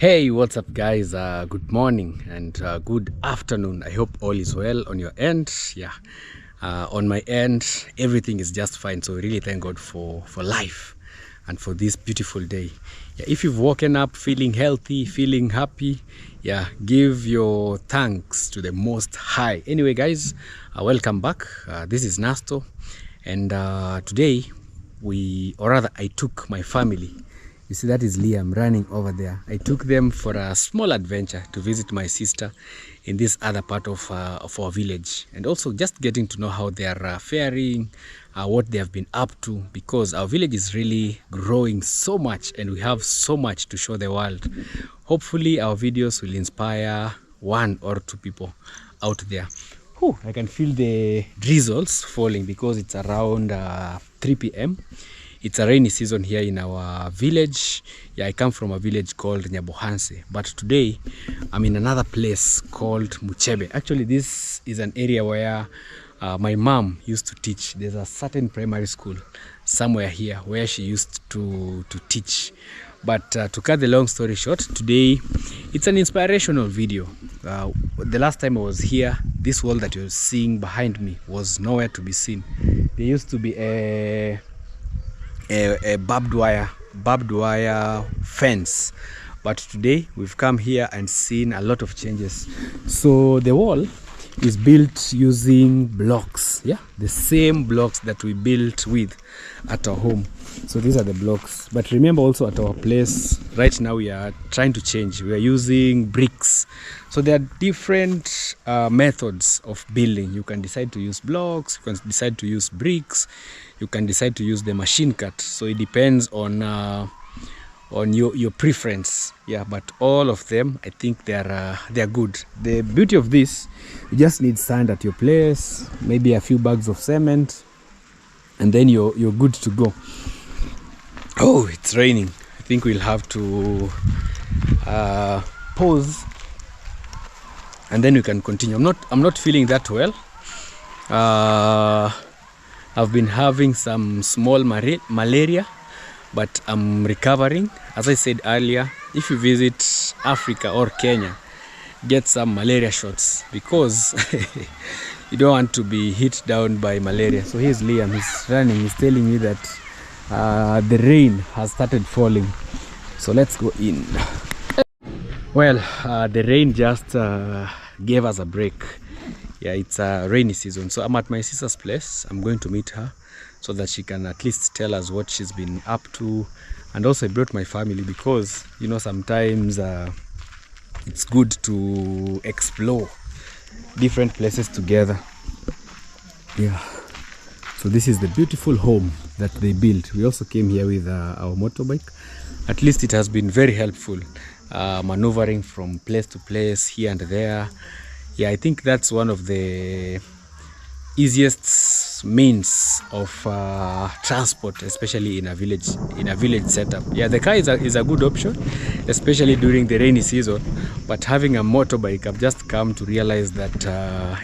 Hey, what's up guys? Good morning and good afternoon. I hope all is well on your end. On my end everything is just fine, so really thank God for life and for this beautiful day. If you've woken up feeling healthy, feeling happy, give your thanks to the Most High. Anyway guys, welcome back. This is Nasto, and today I took my family. You see, that is Liam running over there. I took them for a small adventure to visit my sister in this other part of our village, and also just getting to know how they are faring, what they have been up to, because our village is really growing so much and we have so much to show the world. Hopefully our videos will inspire one or two people out there. I can feel the drizzles falling because it's around 3 p.m. It's a rainy season here in our village. I come from a village called Nyabohanse, but today I'm in another place called Muchebe. Actually, this is an area where my mom used to teach. There's a certain primary school somewhere here where she used to teach. But to cut the long story short, today it's an inspirational video. The last time I was here, this wall that you're seeing behind me was nowhere to be seen. There used to be a barbed wire fence, but today we've come here and seen a lot of changes. So the wall is built using blocks, the same blocks that we built with at our home. So these are the blocks, but remember also at our place right now we are trying to change. We are using bricks. So there are different methods of building. You can decide to use blocks, you can decide to use bricks, you can decide to use the machine cut. So it depends on your preference. But all of them, I think they are good. The beauty of this, you just need sand at your place, maybe a few bags of cement, and then you're good to go. Oh, it's raining. I think we'll have to pause and then we can continue. I'm not feeling that well. I've been having some small malaria, but I'm recovering. As I said earlier, if you visit Africa or Kenya, get some malaria shots, because you don't want to be hit down by malaria. So here's Liam, he's running, he's telling me that the rain has started falling. So let's go in. Well, the rain just gave us a break. It's a rainy season, so I'm at my sister's place. I'm going to meet her so that she can at least tell us what she's been up to. And also I brought my family because, you know, sometimes it's good to explore different places together. So this is the beautiful home that they built. We also came here with our motorbike. At least it has been very helpful, maneuvering from place to place, here and there. I think that's one of the easiest means of transport, especially in a village setup. The car is a good option, especially during the rainy season. But having a motorbike, I've just come to realize that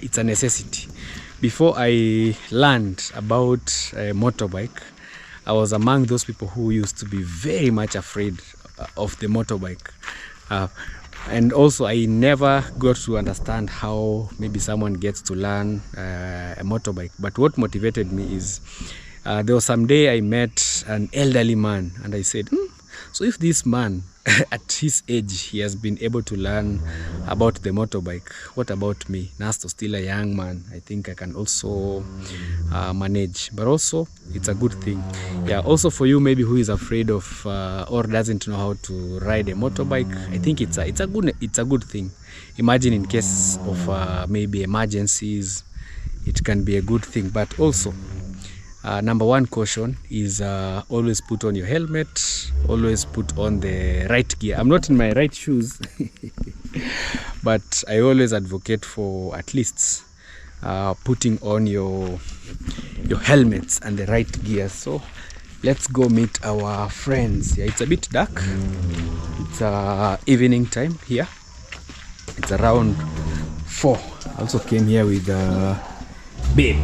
it's a necessity. Before I learned about a motorbike, I was among those people who used to be very much afraid of the motorbike. And also I never got to understand how maybe someone gets to learn a motorbike. But what motivated me is there was some day I met an elderly man, and I said, so if this man at his age he has been able to learn about the motorbike, what about me, Nasto, still a young man? I think I can also manage. But also it's a good thing. Also for you maybe who is afraid of or doesn't know how to ride a motorbike, I think it's a good thing. Imagine in case of maybe emergencies, it can be a good thing. But also number one caution is always put on your helmet, always put on the right gear. I'm not in my right shoes but I always advocate for at least putting on your helmets and the right gear. So let's go meet our friends. It's a bit dark. It's evening time here. It's around 4. I also came here with babe.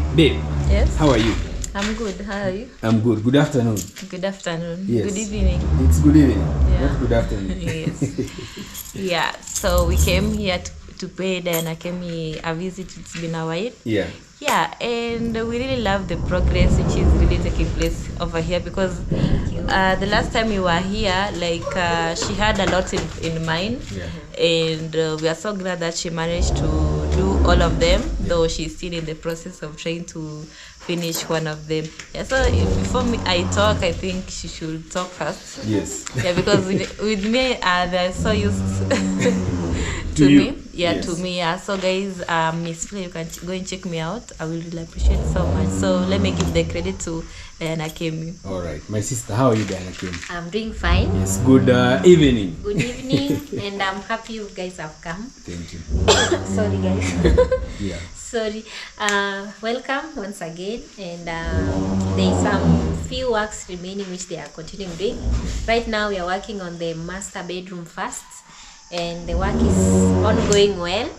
Yes. How are you? I'm good. How are you? I'm good. Good afternoon. Good afternoon. Yes. Good evening. It's good evening. Yeah. Not good afternoon. Yes. Yeah. So we came here to pay Diana Kemi a visit. It's been a while. Yeah. Yeah, and we really love the progress which is really taking place over here because the last time we were here, like she had a lot in mind, and we are so glad that she managed to do all of them, though she's still in the process of trying to finish one of them. Yeah, so before I talk, I think she should talk first. Yes. Yeah, because with me, they're so used to me. you. Yeah, Yes. to me. Yeah. So guys, Miss Flay, you can go and check me out. I will really appreciate it so much. So let me give the credit to Diana Kemi. All right. My sister, how are you, Diana Kemi? I'm doing fine. Yes. Good evening. Good evening, and I'm happy you guys have come. Thank you. Sorry, guys. Yeah. Sorry. Welcome once again, and there's some few works remaining which they are continuing doing. Right now, we are working on the master bedroom first, and the work is ongoing well.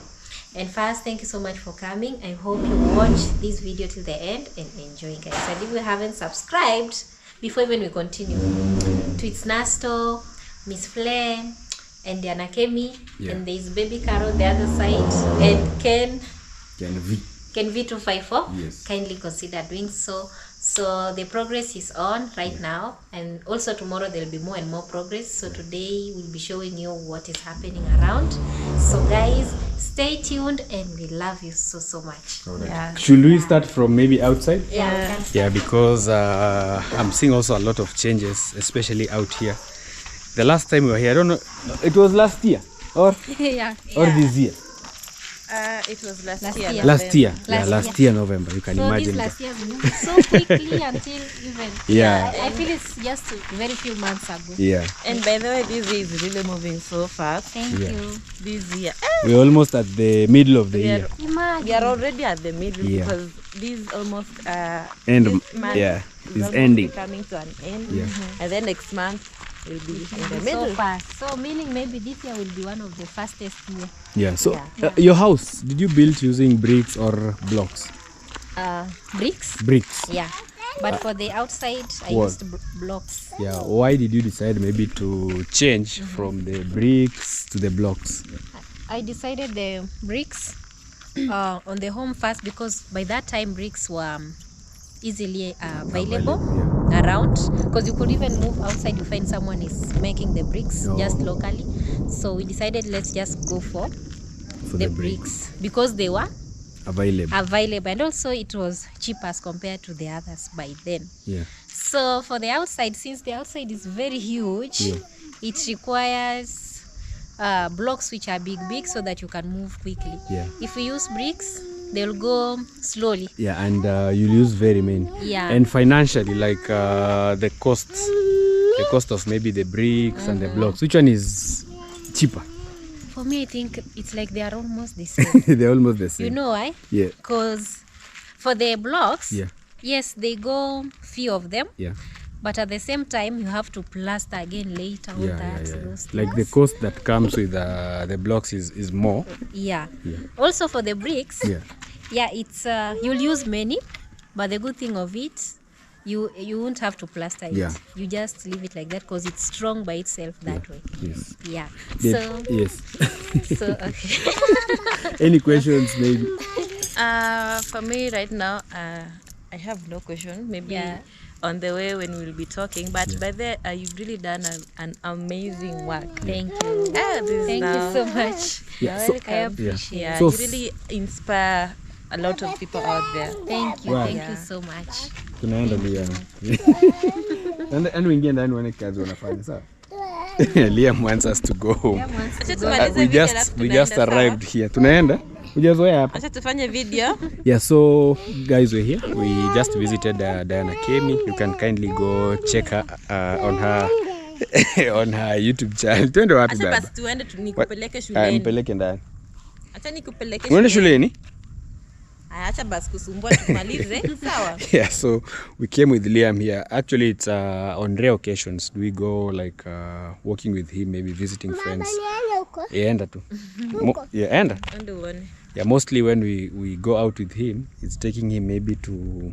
And first, thank you so much for coming. I hope you watch this video till the end and enjoy, guys. And if you haven't subscribed, before even we continue, to It's Nasto, Miss Flay, and Diana Kemi, and there's Baby Carol the other side, and Ken V254. Yes. Kindly consider doing so. So the progress is on right now, and also tomorrow there will be more and more progress. So today we'll be showing you what is happening around. So guys, stay tuned, and we love you so much. All right. Yeah. Should we start from maybe outside? Yeah, we can Yeah, because I'm seeing also a lot of changes, especially out here. The last time we were here, I don't know, it was last year or or this year? It was last year. year. Last year, Last year November. You can So imagine. this last year moved so quickly until even I feel it's just very few months ago. Yeah. And by the way, this year is really moving so fast. Thank you. This year. We're almost at the middle of the year. We are already at the middle because this almost End. this month Yeah, is it's almost ending. coming to an end. Yeah. And then next month will be in the So middle. fast. So meaning maybe this year will be one of the fastest year. Yeah. So your house, did you build using bricks or blocks? Bricks. Bricks. Yeah. But for the outside, I What? used blocks. Yeah. Why did you decide maybe to change from the bricks to the blocks? I decided the bricks on the home first because by that time bricks were easily available around, because you could even move outside, you find someone is making the bricks just locally. So we decided let's just go for the bricks because they were available, and also it was cheap as compared to the others by then. Yeah. So for the outside, since the outside is very huge, it requires blocks which are big so that you can move quickly. Yeah. If we use bricks, they'll go slowly. Yeah, and you'll use very many. Yeah. And financially, like the cost of maybe the bricks and the blocks, which one is cheaper? For me, I think it's like they are almost the same. They're almost the same. You know why? Yeah. Because for the blocks, Yeah. yes, they go few of them, Yeah. but at the same time, you have to plaster again later all those Like the things. cost that comes with the blocks is more. Yeah. Also for the bricks, it's you'll use many, but the good thing of it, you won't have to plaster it. Yeah. You just leave it like that because it's strong by itself that way. Yes. Yeah. Yes. So okay. Any questions maybe? For me right now, I have no question. Maybe on the way when we'll be talking, but by the you've really done an amazing work. Thank you. Thank you so much. Yeah. So, I appreciate Yeah, So you really inspire a lot of people out there. Thank you. Wow. Thank you so much. tunaenda Liam. And wengine ndani wane kazi wanafanya sawa. Liam wants us to go home. We just arrived here. Tunaenda? Hujazoea hapa. Acha tufanye video. Yeah, so guys, we're here. We just visited Diana Kemi. You can kindly go check her on her on her YouTube channel. Twende wapi Acha baba? basi tuende nikupeleke shuleni. Mpeleke ndani. Acha nikupeleke Unaenda shuleni? Acha basi kusumbua tumalize. Sawa. Yeah, so we came with Liam here. Actually, it's on rare occasions do we go like walking with him, maybe visiting friends. Yeah, enda tu. Yeah, enda. Ndo uone. Yeah, mostly when we go out with him, it's taking him maybe to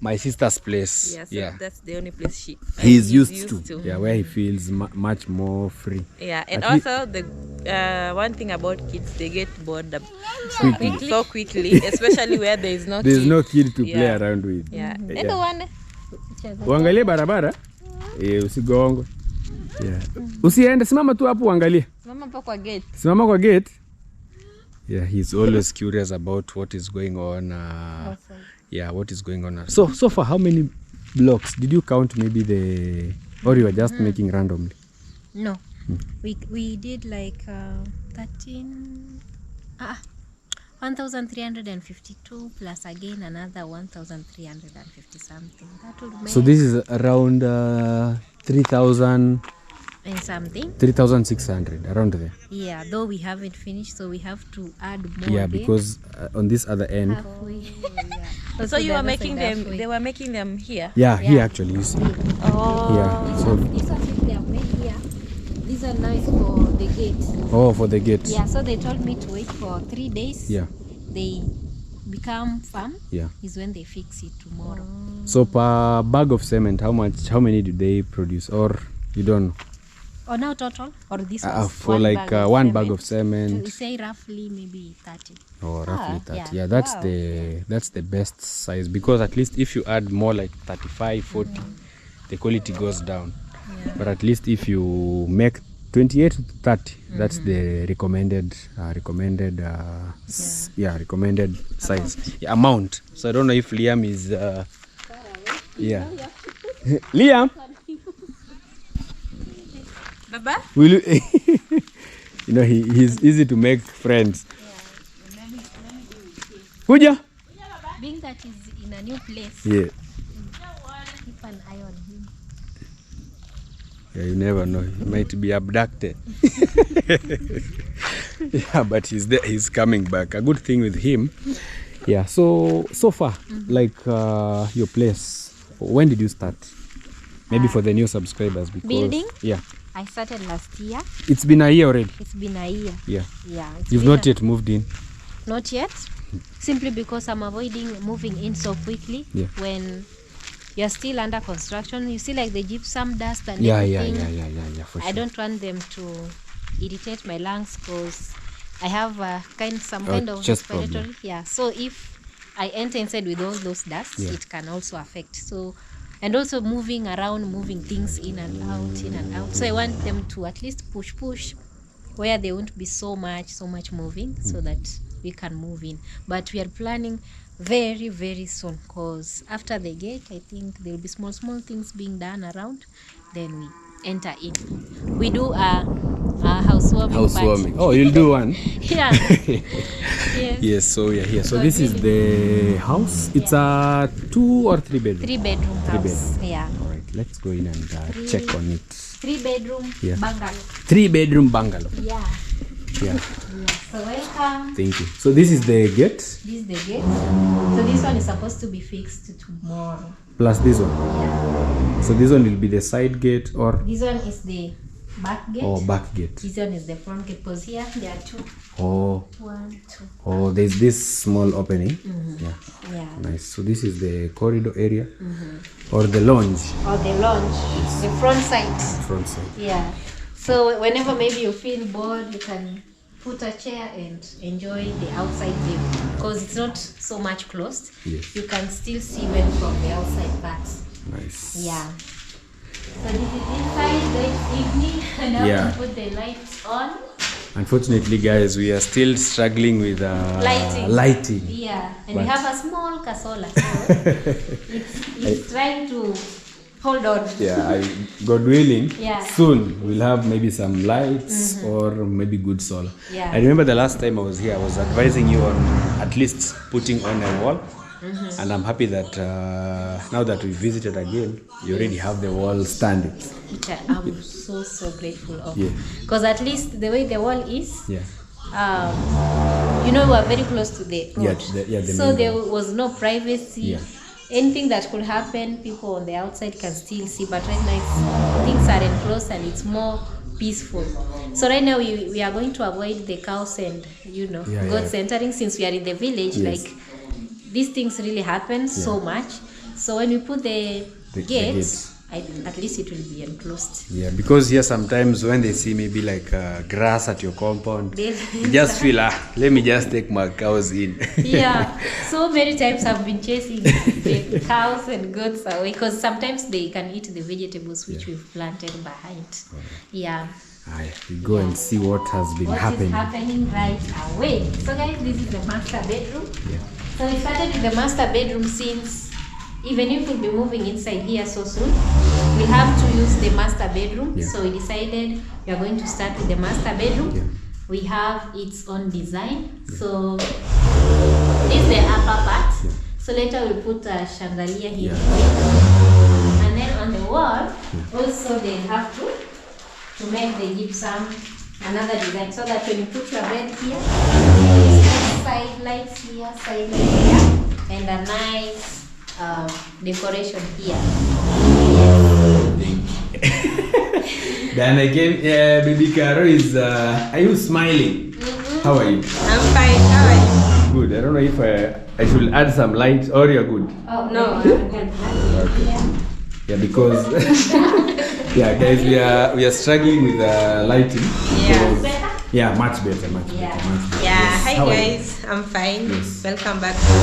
my sister's place. Yeah, so Yeah, that's the only place he's used to. Yeah, where he feels much more free. Yeah, and At also the one thing about kids, they get bored so quickly, especially where there is no There's kid. no kid to play around with. Yeah. Uangalie barabara, usigongwe. Yeah. Usiende, simama tu hapo uangalie. Simama kwa gate. Yeah, he's always curious about what is going on. Yeah, what is going on. So far, how many blocks did you count? Maybe or you were just making randomly? No, we did like 1,352 plus again another 1,350 something. That would make. So this is around 3,000 and something. 3,600 around there. Yeah, though we haven't finished, so we have to add more. Yeah, because on this other end. So you were making them. They were making them here. Yeah, here actually. You see. Oh. Yeah. So These are things they have made here. These are nice for the gate. Oh, for the gate. Yeah, so they told me to wait for 3 days. Yeah. They become firm. Yeah. Is when they fix it tomorrow. So per bag of cement, how many do they produce, or you don't know? Or now total, or this was for like one bag of cement. We say roughly maybe 30. Oh, roughly 30. Yeah, Wow. that's the best size, because at least if you add more like 35, 40, the quality goes down. Yeah. But at least if you make 28 to 30, that's the recommended recommended size. Yeah, amount. So I don't know if Liam is yeah. Liam, Baba? will you you know, he's easy to make friends. Kuja? Being that he's in a new place, Yeah. keep an eye on him. Yeah, you never know. He might be abducted. Yeah, but he's there. He's coming back. A good thing with him. Yeah. So far, like your place. When did you start? Maybe for the new subscribers, because Building? Yeah. I started last year. It's been a year already. It's been a year. Yeah. Yeah. You've not yet moved in. Not yet. Simply because I'm avoiding moving in so quickly. Yeah. When you're still under construction, you see like the gypsum dust and Yeah, everything. yeah, for sure. I don't want them to irritate my lungs, because I have some Oh, kind of chest respiratory. problem. Yeah. So if I enter inside with all those dusts, Yeah. it can also affect. So, and also moving around, moving things in and out, in and out. So I want them to at least push where there won't be so much moving, so that we can move in. But we are planning very, very soon, because after the gate, I think there will be small things being done around. Then we enter in. We do a housewarming. Housewarming. Oh, you'll do one. Yeah. Yes. Yes. So yeah, here. So this is the house. It's a 2 or 3 bedroom. 3-bedroom house. Yeah. All right. Let's go in and check on it. 3-bedroom Yeah. bungalow. 3-bedroom bungalow. Yeah. Yeah. So welcome. Thank you. So this is the gate. This is the gate. So this one is supposed to be fixed tomorrow. Plus this one. Yeah. So this one will be the side gate, or This one is the back gate. back gate. This one is the front gate, because here there are 2. Oh. 1, 2. Oh, there's this small opening. Yeah. Yeah. Nice. So this is the corridor area, or the lounge. Or the lounge, the front side. Front side. Yeah. So whenever maybe you feel bored, you can put a chair and enjoy the outside view, because it's not so much closed. Yes. You can still see well from the outside parts. Nice. Yeah. So this is inside, the evening, and I Yeah. will put the lights on. Unfortunately, guys, we are still struggling with lighting. Yeah, and But- we have a small casola, so it's trying to hold on. Yeah, God willing, Yeah. soon we'll have maybe some lights or maybe good solar. Yeah. I remember the last time I was here, I was advising you on at least putting on a wall. And I'm happy that now that we visited again, you already have the wall standing. Which I'm so grateful of. Yeah. Because at least the way the wall is, Yeah. we are very close to the road. The So main there road. was no privacy. Yeah. Anything that could happen, people on the outside can still see. But right now, things are enclosed and it's more peaceful. So right now, we are going to avoid the cows and, Yeah, goats entering, since we are in the village. Yes. Like, these things really happen so much. So when we put the gate, at least it will be enclosed. Yeah, because here sometimes when they see maybe like grass at your compound, you just feel, let me just take my cows in. Yeah, so many times I've been chasing the cows and goats away because sometimes they can eat the vegetables which we've planted behind. Yeah. We go and see what has been happening. What is happening right away. So guys, this is the master bedroom. Yeah. So we started with the master bedroom since even if we'll be moving inside here so soon, we have to use the master bedroom. Yeah. So we decided we are going to start with the master bedroom. Yeah. We have its own design. Yeah. So this is the upper part. Yeah. So later we'll put a chandelier here. Yeah. And then on the wall, also they have to make the gypsum another design so that when you put your bed here, side lights here, side lights here, and a nice decoration here. Then again, baby Caro is, are you smiling? How are you? I'm fine. How are you? Good. I don't know if I should add some light or you're good. Oh, no, I'm good. Okay. Yeah, because yeah, guys, we are struggling with lighting. Yeah. Yeah, much better, much better. Yeah, Yes. hi How are you? guys, I'm fine. Yes. Welcome back to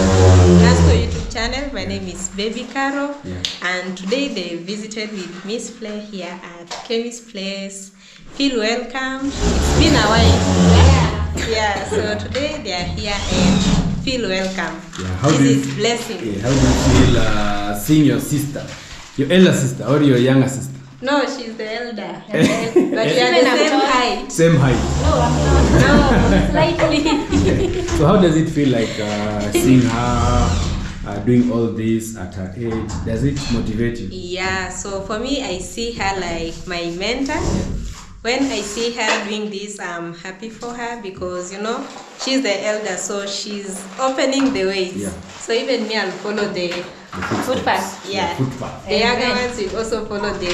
Nasto YouTube channel. My name is Baby Caro, and today they visited with Miss Play here at Kemi's place. Feel welcome. It's been a while. Yeah, so today they are here and feel welcome. Yeah, how this do you, is blessing. Yeah, how do you feel seeing your sister, your elder sister or your younger sister? No, she's the elder. But we are the same height. Same height. No, I'm not. No, slightly. So how does it feel like seeing her doing all this at her age? Does it motivate you? Yeah, so for me, I see her like my mentor. When I see her doing this, I'm happy for her because, you know, she's the elder, so she's opening the ways. Yeah. So even me, I'll follow the footpath. Yeah. Footpath. The younger ones will also follow the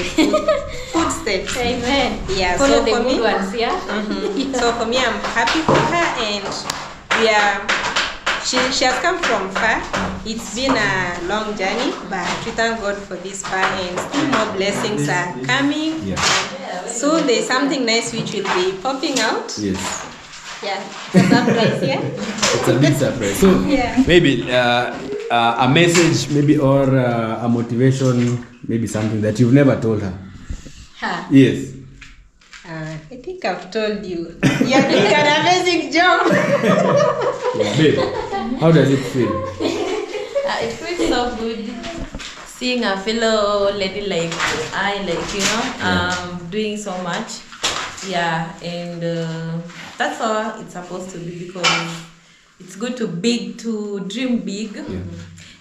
footsteps. Amen. Yeah, Follow so the for good me, ones, yeah? So for me, I'm happy for her, and we are. She has come from far. It's been a long journey, but we thank God for this far, and still more blessings are coming. Yeah. So there's something nice which will be popping out. Yes. Yeah, the surprise here. It's a big surprise. So Yeah. maybe a message, maybe or a motivation, maybe something that you've never told her. Ha. Yes. I think I've told you. You're doing an amazing job. Yeah, babe, how does it feel? It feels so good seeing a fellow lady like I, like, you know, doing so much. Yeah, and that's how it's supposed to be, because it's good to dream big. Yeah.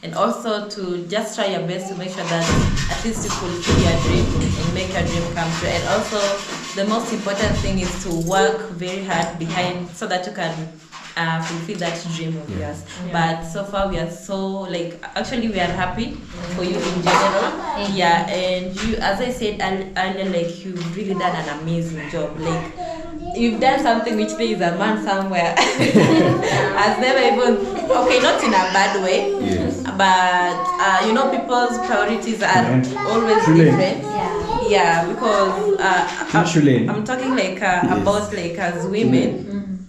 And also to just try your best to make sure that at least you fulfill your dream and make your dream come true. And also the most important thing is to work very hard behind so that you can fulfill that dream of yours. But so far we are so, like, actually we are happy for you in general. Yeah, and you, as I said earlier, like, you've really done an amazing job. Like, you've done something which there is a man somewhere has never even, okay, not in a bad way, but you know, people's priorities are always different. Yeah, because I'm talking like about, like, as women,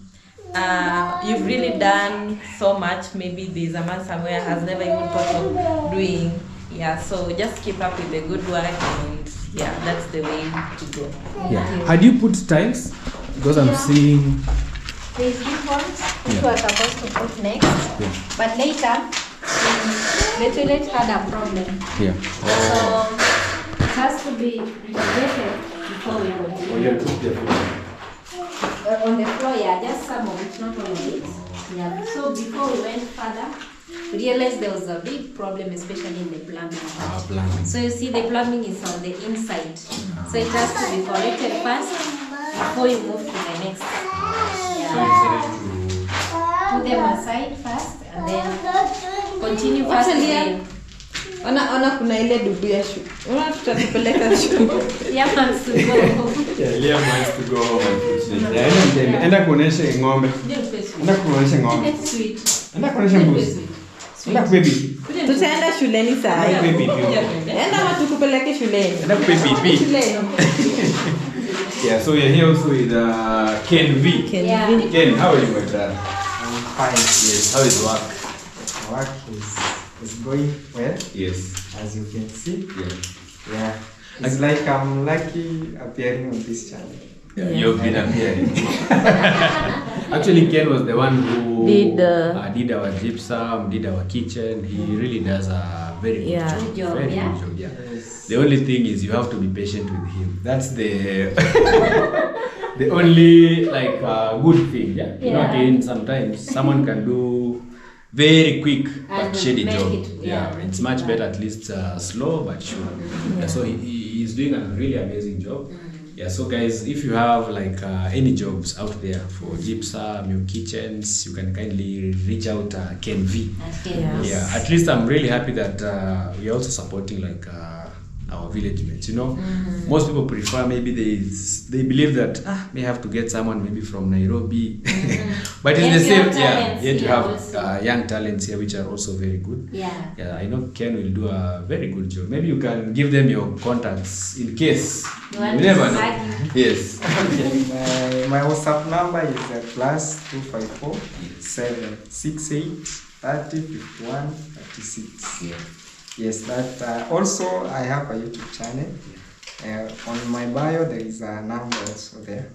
you've really done so much. Maybe there's a man somewhere has never even thought of doing. Yeah, so just keep up with the good work, and yeah, that's the way to go. Yeah. Had you put tiles? Because I'm seeing. There's these ones which we are supposed to put next, but later the toilet had a problem. Yeah. So it has to be renovated before we continue. On the floor, yeah, just some of it, not all of it. Yeah. So before we went further, we realized there was a big problem, especially in the plumbing. Plumbing. So you see, the plumbing is on the inside, so it has to be corrected first before you move to the next. Put them aside first and then continue first again. Ona kuna ile dubu ya shule. Ona tutatupeleka shule. Yeah, wants to go. Yeah, Liam wants to go home, unfortunately. Enda kuonesha ng'ombe. Enda kuonesha ng'ombe. It's sweet. Enda kuonesha mbuzi. baby. Tutaenda shuleni saa hii. Baby. Enda ama tukupeleke shuleni. Baby. Yeah, so you're here also with Ken V. Ken, how are you, my brother? I'm fine. Yes, how is work? Work is going well. Yes. As you can see. Yeah. It's like I'm lucky appearing on this channel. Yeah. You've been appearing. Actually, Ken was the one who did our gypsum, did our kitchen. He really does a very good job. Very good job, yeah. Yes. The only thing is you have to be patient with him. That's the the only like good thing, yeah. You know, again, sometimes someone can do very quick but shady job. It's much better at least slow but sure. Yeah, so he's doing a really amazing job. Yeah, so guys, if you have like any jobs out there for gypsum, your kitchens, you can kindly reach out Ken V. Yeah, at least I'm really happy that we are also supporting like our village mates. You know, most people prefer maybe they believe that may have to get someone maybe from Nairobi, but it's the same. Yet you have young talents here which are also very good. Yeah, I know Ken will do a very good job. Maybe you can give them your contacts in case you never know. Yes. My WhatsApp number is +254 768 30 51 36. Yes, that also I have a YouTube channel. On my bio there is a number also there.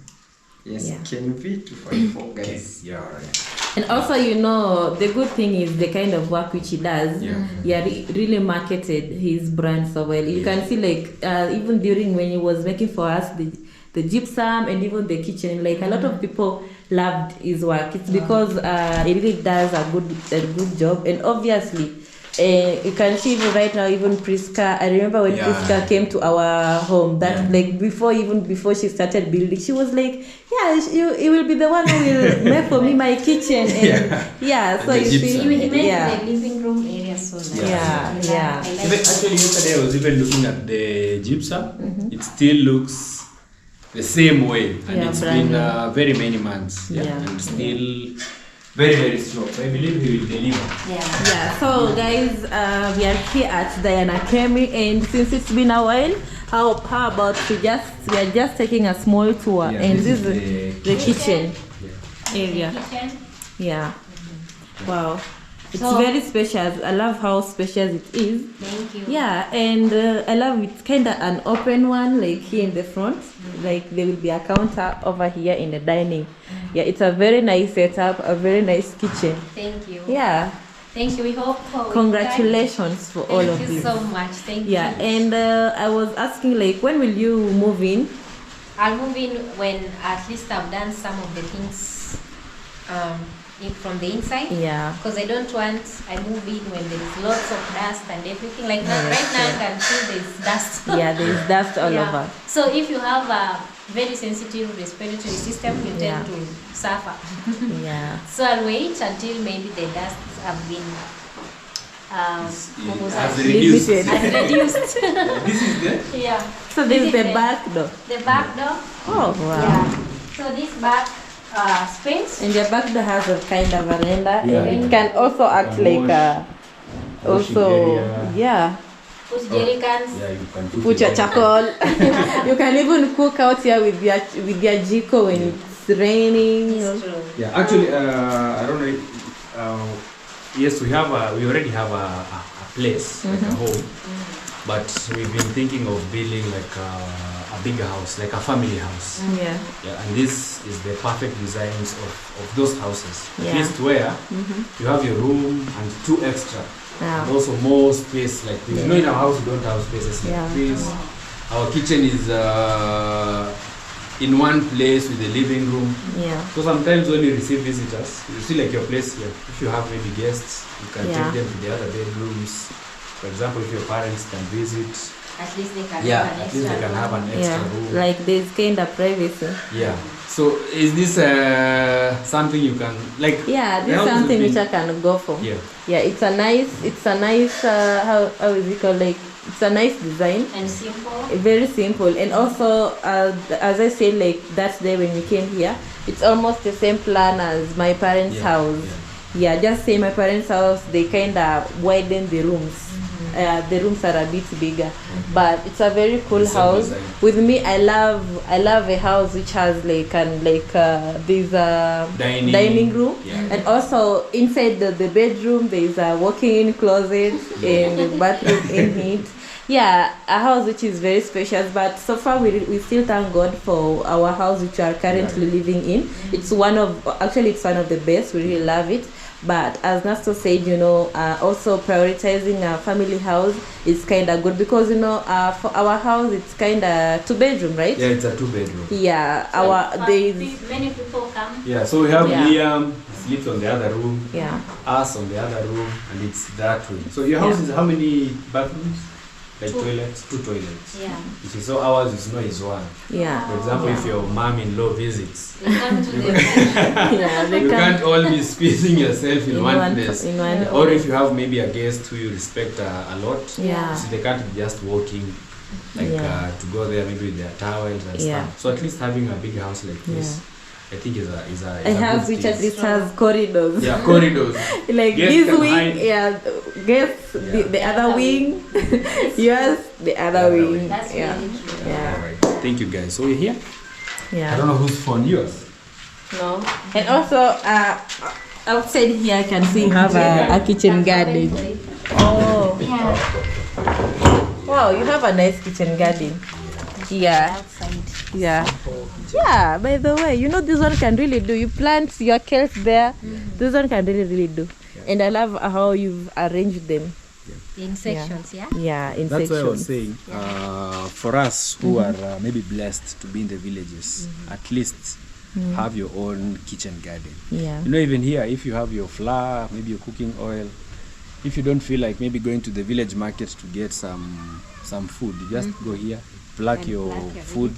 Yes, Ken V 254 guys. Yeah, alright. And also, you know, the good thing is the kind of work which he does. Really marketed his brand so well. You can see like even during when he was making for us the gypsum and even the kitchen, like a lot of people loved his work. It's because he really does a good job, and obviously. You can see even right now, even Priska. I remember when Priska came to our home. That like before she started building, she was like, "You will be the one who will make for me my kitchen." And so you see, he made the living room area so nice. Actually, yesterday I was even looking at the gypsum. It still looks the same way, and it's been very many months. And still. Very, very strong. So I believe he will deliver. So guys, we are here at Diana Kemi, and since it's been a while, how about we are just taking a small tour, and this is the kitchen area. Wow. It's very spacious. I love how spacious it is. Thank you. Yeah, and I love it's kind of an open one, like here in the front. Like there will be a counter over here in the dining. Yeah, it's a very nice setup, a very nice kitchen. Thank you. Yeah. Thank you. We hope. Congratulations for all of this. Thank you so much. Thank you. Yeah, and I was asking like, when will you move in? I'll move in when at least I've done some of the things from the inside. Yeah. Because I don't want I move in when there's lots of dust and everything. Like right now, I can feel there's dust. Yeah, there's dust all over. So if you have a very sensitive respiratory system, you tend to suffer. So I'll wait until maybe the dust have been reduced. This is the So this is the back door. The back door. Oh wow. Yeah. So this back space. And the back door has a kind of veranda, and it can also act like a Put jerry cans. You can put your charcoal. You can even cook out here with your jiko when it's raining. It's true. Yeah, actually, I don't know. Yes, we already have a place, like a home, but we've been thinking of building like a bigger house, like a family house. And this is the perfect designs of those houses. At least where you have your room and 2 extra. And also more space like this. You know, in our house we don't have spaces like this. Our kitchen is in one place with the living room. So sometimes when you receive visitors, you see like your place here. If you have maybe guests, you can take them to the other bedrooms. For example, if your parents can visit, at least they can have an extra room. Like there's kind of privacy. So is this something you can like? Yeah, this is something which I can go for. It's a nice how is it called, like it's a nice design and simple, very simple. And also as I said, like that day when we came here, it's almost the same plan as my parents' house. Yeah, just say my parents' house, they kind of widen the rooms. The rooms are a bit bigger, but it's a very cool house. With me, I love a house which has like there's a dining room, and also inside the bedroom there is a walk-in closet and a bathroom in it. Yeah, a house which is very spacious, but so far we still thank God for our house which we are currently living in. It's one of the best. We really love it. But as Nasto said, also prioritizing a family house is kind of good because for our house it's kind of 2-bedroom, right? Yeah, it's a 2-bedroom. Yeah, many people come. Yeah, so we have Liam, he sleeps on the other room. Yeah. Us on the other room, and it's that way. So your house is how many bathrooms? Like 2 toilets. Yeah. You see, so ours is one. Yeah. For example, if your mom-in-law visits, They come to the you can't all be squeezing yourself in one place. Or if you have maybe a guest who you respect a lot, Yeah. so they can't be just walking to go there maybe with their towels and stuff. So at least having a big house like this, I think is a house which at least has corridors. Yeah, corridors. Like Guests this can wing, hide. guests the other wing, yours the other wing. That's Yeah. really true. Yeah. All right. Thank you guys. So we're here. I Yeah. don't know whose phone yours. No. And also outside here I can see you have a kitchen garden. Oh. Wow, you have a nice kitchen garden. Yeah. Outside. Yeah. Yeah, by the way, this one can really do. You plant your kales there. This one can really do. And I love how you've arranged them. In sections, yeah? Yeah, in That's sections. why I was saying, for us who are maybe blessed to be in the villages, at least have your own kitchen garden. Yeah. Even here, if you have your flour, maybe your cooking oil, if you don't feel like maybe going to the village market to get some food, you just go here, pluck your food.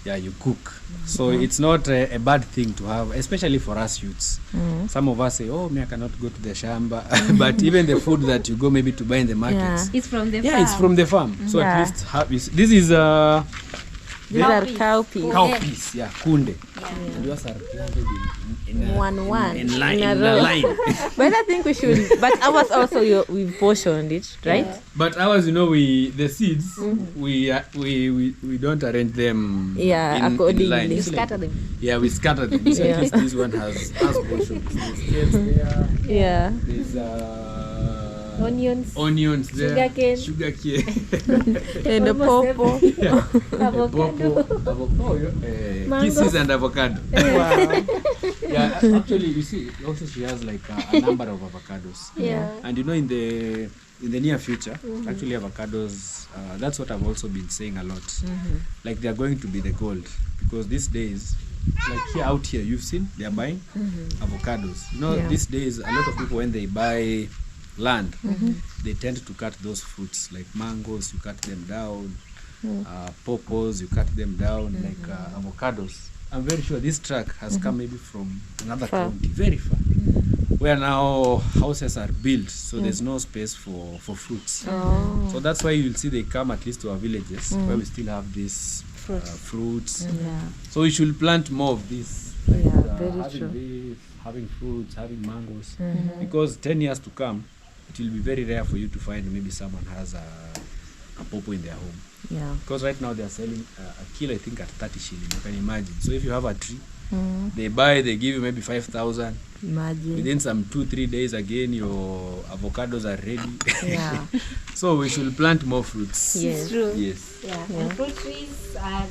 Yeah, you cook. So it's not a bad thing to have, especially for us youths. Some of us say, oh, me, I cannot go to the shamba. But even the food that you go maybe to buy in the markets, It's from the farm. yeah, it's from the farm. So Yeah. at least this is These are cowpeas. cowpeas, yeah, kunde. And yours are planted in One. in In a a row. line. But I think we should. But ours also we've portioned it, right? But ours, the seeds, we don't arrange them Yeah, in accordingly. line. You It's like- scatter them. Yeah, we scatter them. So at least this one has portions. There's kales there. Yeah. There's Onions. there. Sugarcane. Sugarcane. And the pawpaw. Avocado. Kisses and avocado. Wow. Yeah, actually, you see, also she has like a number of avocados. Yeah. And in the near future, actually avocados, that's what I've also been saying a lot. Like they are going to be the gold, because these days, like out here, you've seen they are buying avocados. These days, a lot of people, when they buy land, they tend to cut those fruits, like mangoes, you cut them down, pawpaws, you cut them down, like avocados. I'm very sure this truck has come maybe from another county, very far, where now houses are built, so there's no space for fruits. So that's why you'll see they come at least to our villages where we still have these fruits. So we should plant more of this, like, very having true. this, having fruits, having mangoes, because 10 years to come, it will be very rare for you to find maybe someone has a pawpaw in their home. Yeah. Because right now they are selling a kilo, I think, at 30 shilling. You can imagine. So if you have a tree, they give you maybe 5,000. Imagine. Within some 2-3 days, again, your avocados are ready. Yeah. So we should plant more fruits. Yes. It's true. Yes. Yeah. And fruit trees are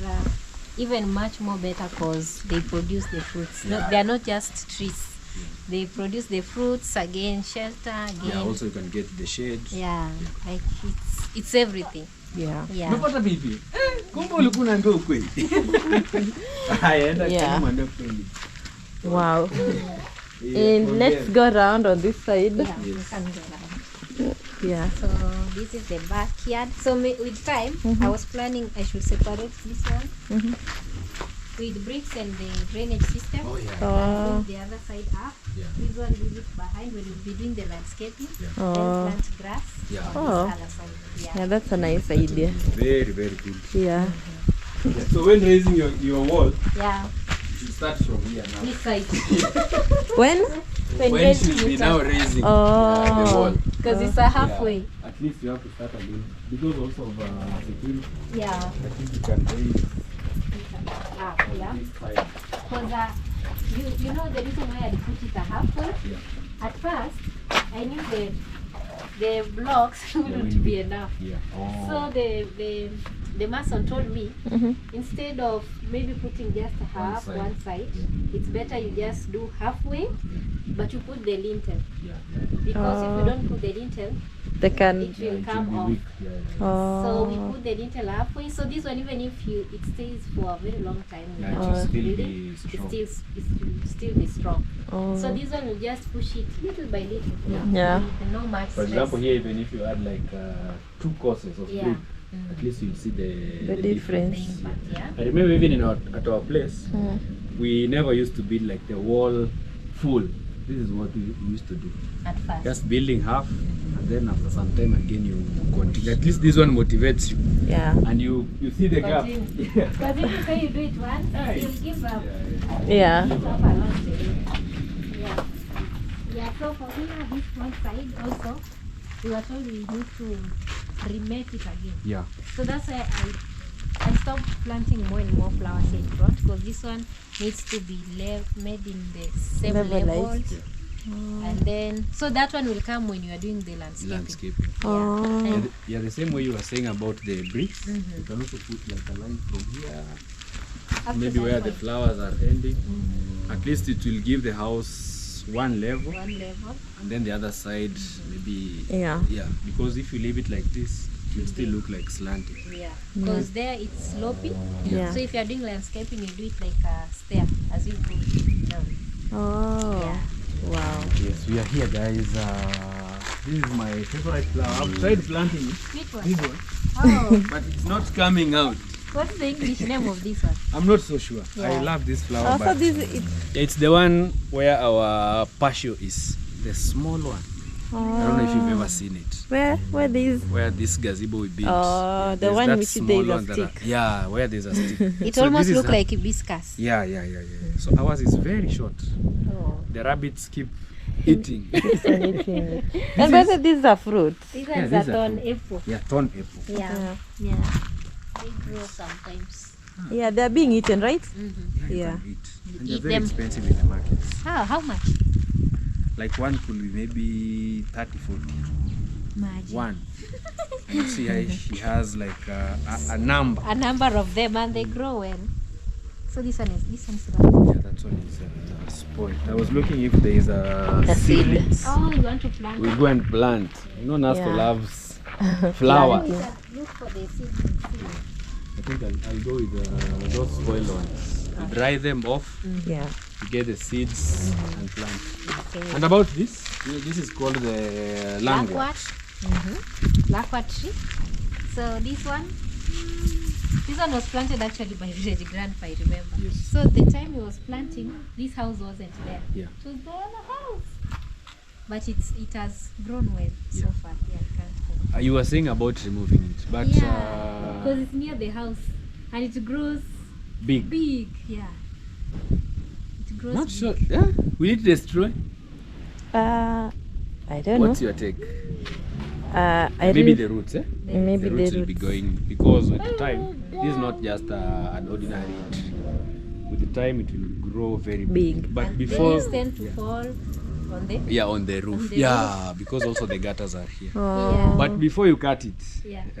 even much more better because they produce the fruits. No, they are not just trees. They produce the fruits, again, shelter, again. Yeah, also you can get the shade. Yeah, like it's everything. Yeah. Yeah. Umepata vipi? Kumbe ulikuwa unaambia ukweli. Haya, enda Yeah. kama ndio kweli. Wow. And let's go around on this side. Yeah, you can go around. Yeah. So this is the backyard. So with time, I was planning I should separate this one with bricks and the drainage system. Oh yeah. Oh. Move the other side up. Yeah. This one leave it behind when we'll be doing the landscaping. Yeah. Then Oh. plant grass Yeah. on Oh. this other side. Yeah. Yeah, that's a nice idea. Very, very good. Yeah. So when raising your wall, Yeah. you should start from here now. This side. When? when When raising should be it now up. raising the Oh. wall. Because it's a halfway. Yeah. At least you have to start again because also of security. Yeah. I think you can raise Up, yeah. this side. Because you know the reason why I put it a halfway? Yeah. At first, I knew the blocks wouldn't be enough. Yeah. Oh. So the mason told me, instead of maybe putting just half side. one side, it's better you just do halfway, but you put the lintel. Yeah. Because if you don't put the lintel, They can. it will It will come be off. weak. Yeah. So we Oh. put the lintel halfway. So this one, even if it stays for a very long time, Yeah, it without will still building, be strong. it will still be strong. Oh. So this one will just push it little by little. Yeah. With no much For stress. example, here even if you add like 2 courses of Yeah. brick, at least you'll see the The difference. The impact, yeah. I remember even at our place, we never used to build like the wall full. This is what we used to do. At first. Just building half, and then after some time again you continue. At least this one motivates you, Yeah. and you see the gap. Continue. Yeah. Because if you say you do it once, you'll give up. Yeah. Give up along the way. Yeah. Yeah, so for here, this one side also, we were told we need to remake it again. Yeah. So that's why I stopped planting more and more flowers in front, because this one needs to be made in the same Levelized. levels. And then, so that one will come when you are doing the landscaping. Landscaping. Oh. Yeah. Yeah, the same way you were saying about the bricks, you can also put like a line from here, Up to maybe where the that flowers are ending. At least it will give the house one level, one level. and then the other side maybe. Yeah. Yeah, because if you leave it like this, it will still look like slanted. Yeah, because there it's sloping. Yeah. So if you are doing landscaping, you do it like a stair as you go down. Oh. Yeah. Wow. Yes, we are here, guys. This is my favorite flower. I've tried planting it, Which one? this one, Oh, but it's not coming out. what's the English name of this one? I'm not so sure. I Yeah. love this flower, Also, but this it's the one where our patio is, the small one. I don't know if you've ever seen it. where these? Where this gazebo we built. Oh, the There's one that which small there is a one that stick. yeah, where there's a stick. It So almost this is looks a- like hibiscus. Yeah. So ours is very short. Oh. The rabbits keep eating. And whether these are fruits. These Yeah, ones these are are thorn fruit. apple. Yeah, thorn apple. Yeah. Yeah. They grow sometimes. Yeah, they're being eaten, right? You Yeah. can eat. And eat they're very them. expensive in the markets. How much? Like one could be maybe 30, 40. Imagine. One. And you see how she has like a number. A number of them, and they grow well. So this one's right. Yeah, that one is spoiled. I was looking if there is a seedlings. Oh, you want to plant? We'll go and plant. You know, Nasto Yeah. loves flowers. Look for the seeds. I think I'll go with those spoiled ones. You dry them off, Yeah. you get the seeds and plant. And about this, this is called the language. Lacquer tree. So this one was planted actually by village grandpa, I remember. Yes. So the time he was planting, this house wasn't there. Yeah. It was the other house. But it has grown well so far. Yeah, I can't You were saying about removing it, but yeah, because it's near the house and it grows big. big. Yeah. It grows Not big. sure. Yeah, we need to destroy. I don't What's know. your take? I Maybe really, the roots, eh? maybe The roots the will be roots. going because with the time, this is not just an ordinary tree. With the time, it will grow very Big. But And before, the leaves tend to fall on the yeah, on the roof. the Yeah, because also the gutters are here. yeah. But before you cut it,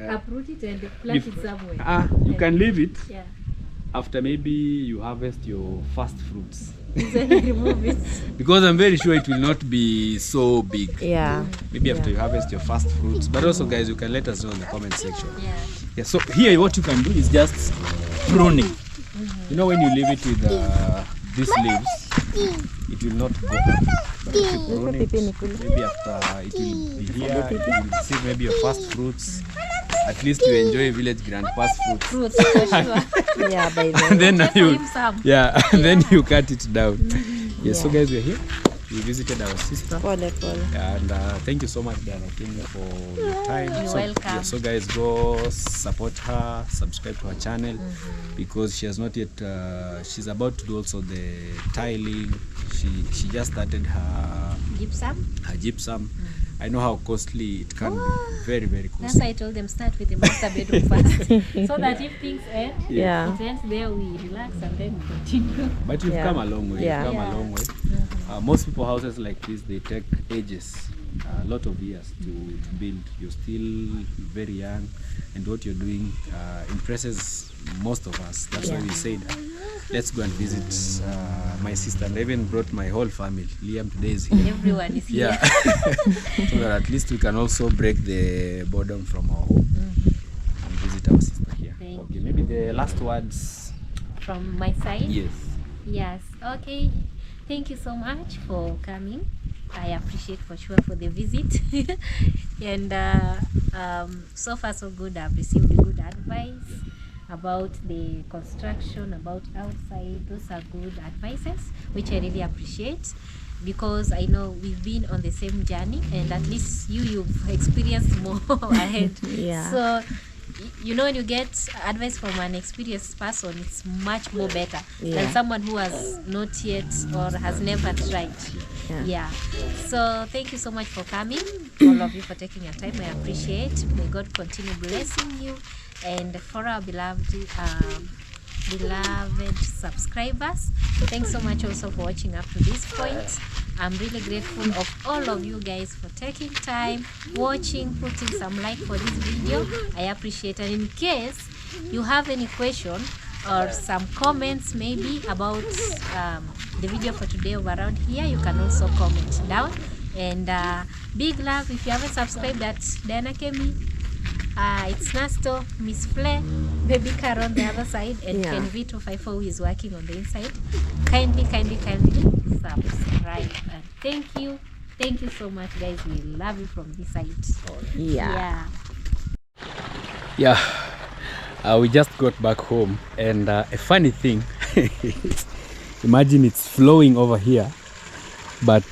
Uproot it and plant it somewhere. you can leave it Yeah. after maybe you harvest your first fruits. Then you remove it. Because I'm very sure it will not be so big. Yeah. Maybe after you harvest your first fruits. But also, guys, you can let us know in the comment section. Yeah. Yeah, so here what you can do is just pruning. You know, when you leave it with these leaves, it will not go. But if you prune it, maybe after it will be here, you will receive maybe your first fruits. At least you enjoy village grandpa's fruits. Fruits for sure. Yeah, by And then. then Get for you, him some. yeah, and then you cut it down. Yes, so Yeah. guys, we're here. we visited our sister. Pole, pole. And thank you so much, Diana Kenya, for your time. You're welcome. Yeah, so guys, go support her, subscribe to her channel, because she has not yet. She's about to do also the tiling. She just started her gypsum. I know how costly it can be. Very, very costly. That's why I told them start with the master bedroom first, so that if things end, it ends there, we relax and then we continue. But you've come a long way. Yeah. You've come a long way. Most people houses like this, they take ages, a lot of years to build. You're still very young, and what you're doing impresses most of us. That's why we said, let's go and visit my sister. And I even brought my whole family. Liam today is here. Everyone is here. Yeah. So that at least we can also break the boredom from our home and visit our sister here. Okay, maybe the last words From my side? Yes. Okay. Thank you so much for coming. I appreciate for sure for the visit. And so far so good. I've received good advice about the construction, about outside. Those are good advices, which I really appreciate, because I know we've been on the same journey, and at least you've experienced more ahead. So you know, when you get advice from an experienced person, it's much more better than someone who has not yet or has never tried. So thank you so much for coming, all of you, for taking your time. I appreciate. May God continue blessing you, and for our beloved subscribers, thanks so much also for watching up to this point. I'm really grateful of all of you guys for taking time, watching, putting some like for this video. I appreciate it. And in case you have any question or some comments maybe about the video for today over around here, you can also comment down. And big love. If you haven't subscribed, that's Diana Kemi. It's Nasto, Miss Flair, Baby Car on the other side, and Ken V254 who is working on the inside. Kindly subscribe. And thank you so much, guys. We love you from this side. We just got back home, and a funny thing, imagine it's flowing over here, but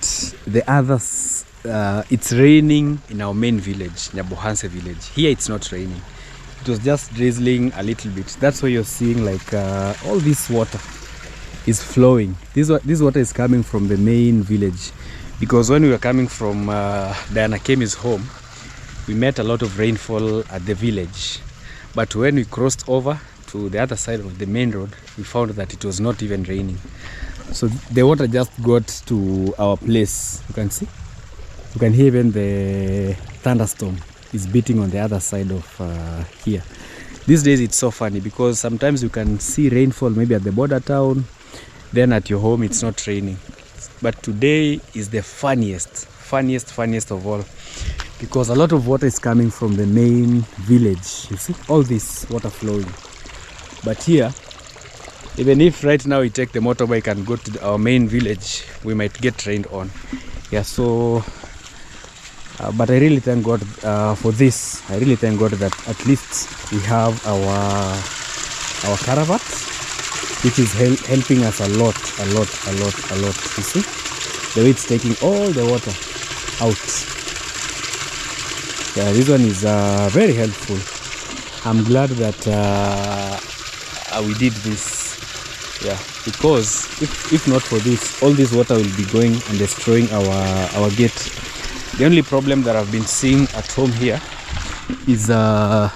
the others, it's raining in our main village, Nyabohanse village. Here it's not raining. It was just drizzling a little bit. That's why you're seeing like all this water is flowing. This water is coming from the main village, because when we were coming from Diana Kemi's home, we met a lot of rainfall at the village. But when we crossed over to the other side of the main road, we found that it was not even raining. So the water just got to our place. You can see. You can hear even the thunderstorm is beating on the other side of here. These days it's so funny, because sometimes you can see rainfall maybe at the border town, then at your home it's not raining. But today is the funniest of all, because a lot of water is coming from the main village. You see all this water flowing. But here, even if right now we take the motorbike and go to our main village, we might get rained on. So but I really thank God for this. I really thank God that at least we have our caravan, which is helping us a lot. You see the way it's taking all the water out. This one is very helpful. I'm glad that we did this. Because if not for this, all this water will be going and destroying our gate. The only problem that I've been seeing at home here is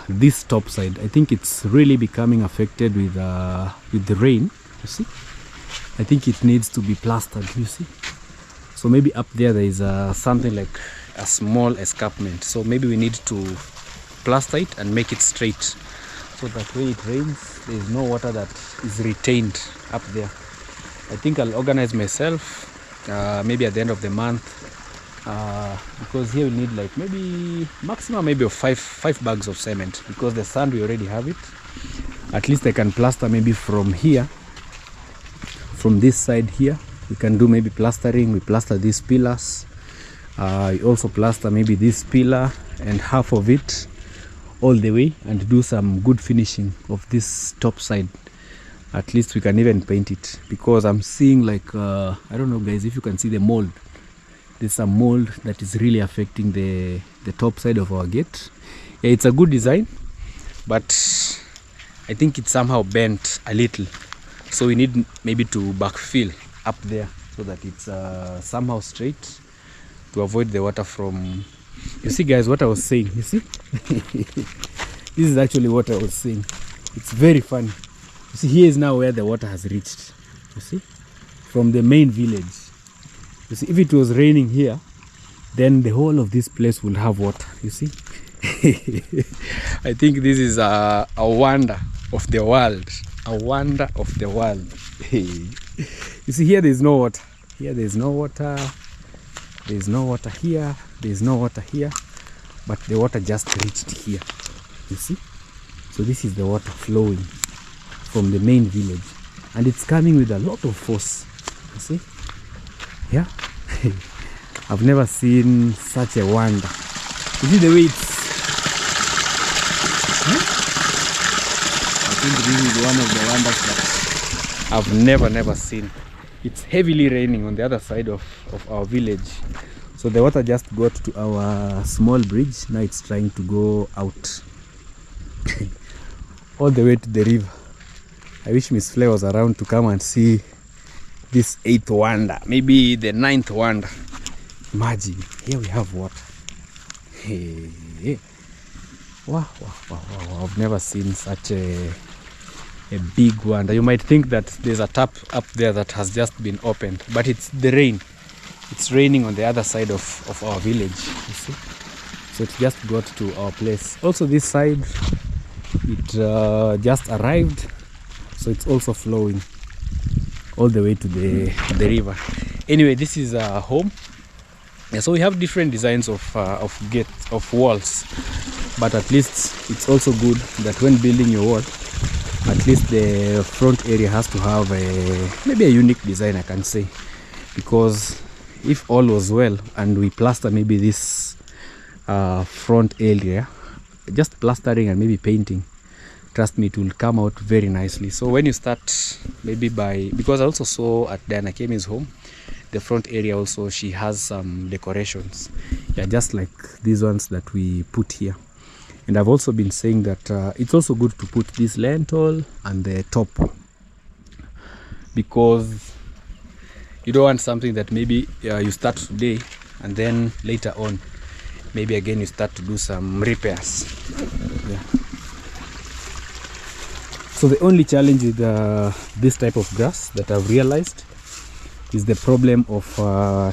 this top side. I think it's really becoming affected with the rain. You see, I think it needs to be plastered. You see, so maybe up there is something like a small escarpment. So maybe we need to plaster it and make it straight, so that when it rains, there is no water that is retained up there. I think I'll organize myself maybe at the end of the month. Because here we need like maybe maximum maybe of five bags of cement, because the sand we already have it. At least I can plaster maybe from here, from this side here. We can do maybe plastering. We plaster these pillars. We also plaster maybe this pillar and half of it all the way, and do some good finishing of this top side. At least we can even paint it, because I'm seeing like I don't know guys if you can see the mold. there's some mold that is really affecting the top side of our gate. Yeah, it's a good design, but I think it's somehow bent a little, so we need maybe to backfill up there so that it's somehow straight to avoid the water from, you see guys what I was saying, you see. This is actually what I was saying. It's very funny. You see, here is now where the water has reached, you see, from the main village. You see, if it was raining here, then the whole of this place will have water, you see. I think this is a wonder of the world. A wonder of the world. You see, here there is no water. Here there is no water. There is no water here. There is no water here. But the water just reached here. You see? So this is the water flowing from the main village. And it's coming with a lot of force. You see? Yeah. I've never seen such a wonder. You see the way it's, I think this is one of the wonders that I've never seen. It's heavily raining on the other side of our village. So the water just got to our small bridge. Now it's trying to go out all the way to the river. I wish Miss Flair was around to come and see this 8th wonder, maybe the 9th wonder. Imagine, here we have water. Hey. Wow. I've never seen such a big wonder. You might think that there's a tap up there that has just been opened, but it's the rain. It's raining on the other side of our village, you see. So it just got to our place. Also this side, it just arrived, so it's also flowing all the way to the river. Anyway, this is our home. Yeah, so we have different designs of walls, but at least it's also good that when building your wall, at least the front area has to have maybe a unique design, I can say, because if all was well and we plaster maybe this front area, just plastering and maybe painting, trust me, it will come out very nicely. So when you start maybe because I also saw at Diana Kemi's home, the front area also, she has some decorations, yeah, just like these ones that we put here. And I've also been saying that it's also good to put this lentil and the top, because you don't want something that maybe you start today and then later on maybe again you start to do some repairs. Yeah. So the only challenge with this type of grass that I've realized is the problem of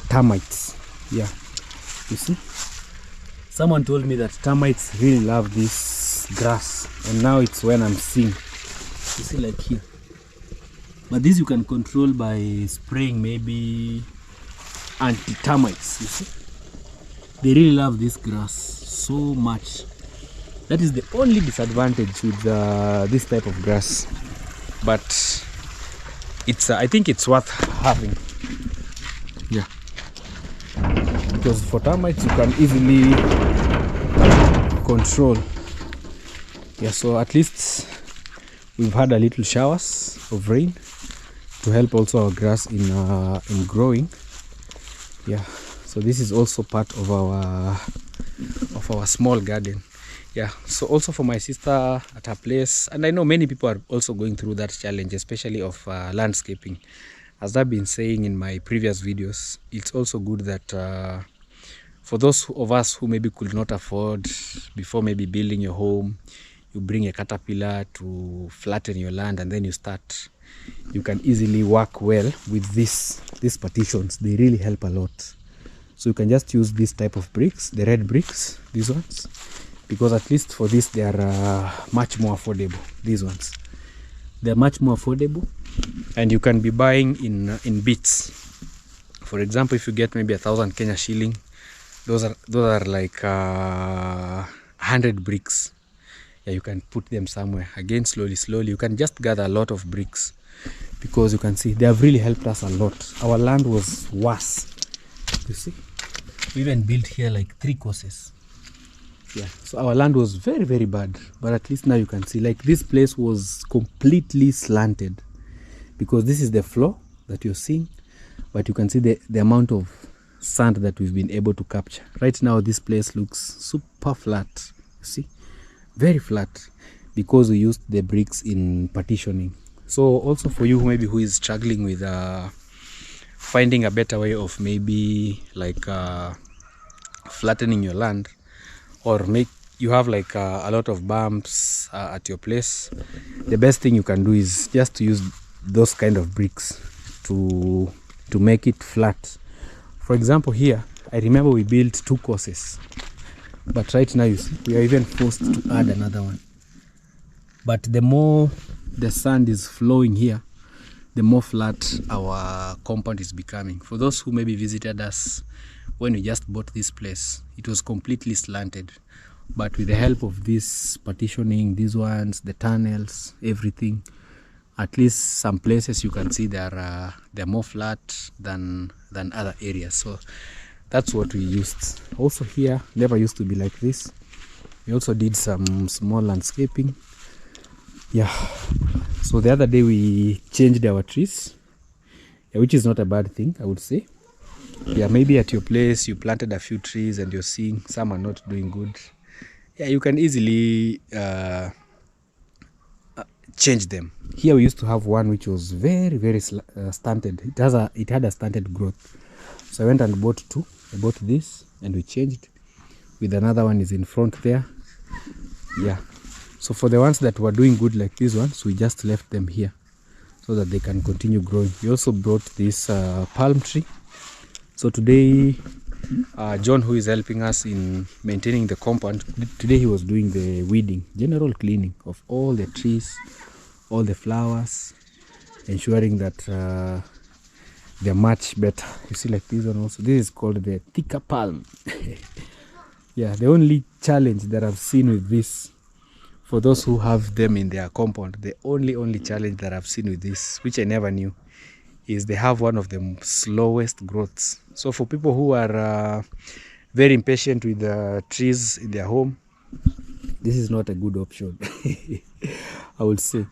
termites. Yeah, you see, someone told me that termites really love this grass, and now it's when I'm seeing, you see, like here. But this you can control by spraying maybe anti-termites, you see. They really love this grass so much. That is the only disadvantage with this type of grass, but it's I think it's worth having. Yeah, because for termites you can easily control. Yeah, so at least we've had a little showers of rain to help also our grass in growing. Yeah, so this is also part of our small garden. Yeah, so also for my sister at her place, and I know many people are also going through that challenge, especially of landscaping. As I've been saying in my previous videos, it's also good that for those of us who maybe could not afford, before maybe building your home, you bring a caterpillar to flatten your land and then you start, you can easily work well with these partitions. They really help a lot. So you can just use this type of bricks, the red bricks, these ones, because at least for this they are much more affordable. These ones, they're much more affordable, and you can be buying in bits. For example, if you get maybe 1,000 Kenya shilling, those are like 100 bricks. Yeah, you can put them somewhere. Again, slowly you can just gather a lot of bricks, because you can see they have really helped us a lot. Our land was worse, you see. We even built here like 3 courses. Yeah, so our land was very, very bad, but at least now you can see, like, this place was completely slanted, because this is the floor that you're seeing, but you can see the amount of sand that we've been able to capture. Right now this place looks super flat, you see, very flat, because we used the bricks in partitioning. So also for you maybe who is struggling with finding a better way of maybe like flattening your land, or make you have like a lot of bumps at your place, the best thing you can do is just to use those kind of bricks to make it flat. For example, here I remember we built 2 courses, but right now you see we are even forced to add another one. But the more the sand is flowing here, the more flat our compound is becoming. For those who maybe visited us when we just bought this place, it was completely slanted, but with the help of this partitioning, these ones, the tunnels, everything, at least some places you can see they're more flat than other areas. So that's what we used. Also here never used to be like this. We also did some small landscaping. Yeah, so the other day we changed our trees, which is not a bad thing, I would say. Yeah, maybe at your place you planted a few trees and you're seeing some are not doing good. Yeah, you can easily change them. Here we used to have one which was very stunted. It had a stunted growth. So I went and bought 2. I bought this and we changed with another one is in front there. Yeah. So for the ones that were doing good like these ones, we just left them here so that they can continue growing. We also brought this palm tree. So today, John, who is helping us in maintaining the compound, today he was doing the weeding, general cleaning of all the trees, all the flowers, ensuring that they're much better. You see, like this one also. This is called the thicker palm. Yeah, the only challenge that I've seen with this, for those who have them in their compound, the only challenge that I've seen with this, which I never knew, is they have one of the slowest growths. So for people who are very impatient with the trees in their home, this is not a good option, I would say.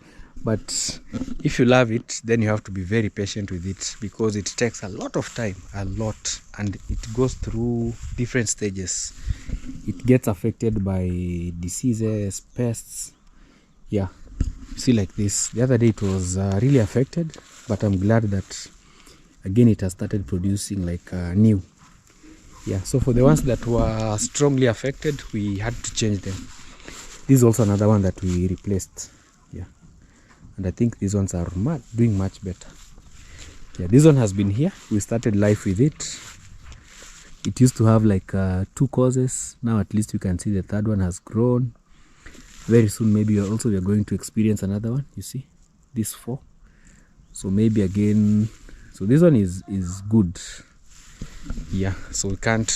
But if you love it, then you have to be very patient with it, because it takes a lot of time, and it goes through different stages. It gets affected by diseases, pests. Yeah, see, like this. The other day it was really affected, but I'm glad that again it has started producing like new. Yeah, so for the ones that were strongly affected, we had to change them. This is also another one that we replaced. Yeah, and I think these ones are doing much better. Yeah, this one has been here. We started life with it. It used to have like 2 causes. Now at least you can see the third one has grown. Very soon maybe we are going to experience another one. You see, these 4. So maybe again, so this one is good. Yeah, so we can't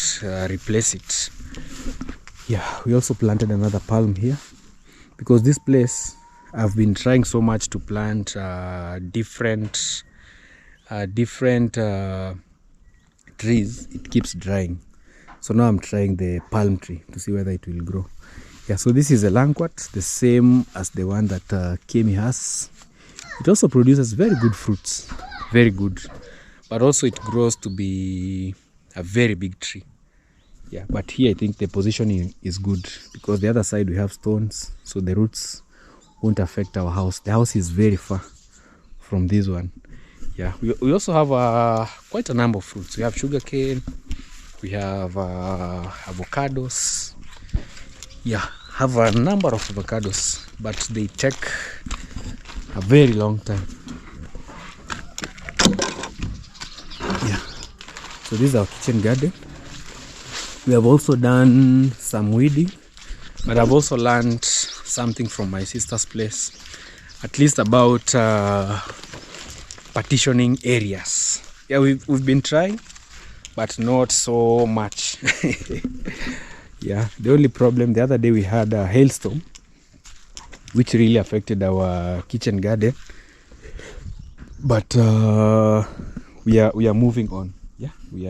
replace it. Yeah, we also planted another palm here, because this place I've been trying so much to plant different trees. It keeps drying, so now I'm trying the palm tree to see whether it will grow. Yeah, so this is a lanquat, the same as the one that Kemi has. It also produces very good fruits, very good, but also it grows to be a very big tree. Yeah, but here I think the positioning is good, because the other side we have stones, so the roots won't affect our house. The house is very far from this one. Yeah, we also have quite a number of fruits. We have sugarcane, we have avocados. Yeah, have a number of avocados, but they take a very long time. Yeah, so this is our kitchen garden. We have also done some weeding, but I've also learned something from my sister's place, at least about partitioning areas. Yeah, we've been trying, but not so much. Yeah, the only problem, the other day we had a hailstorm which really affected our kitchen garden, but we are moving on. Yeah, we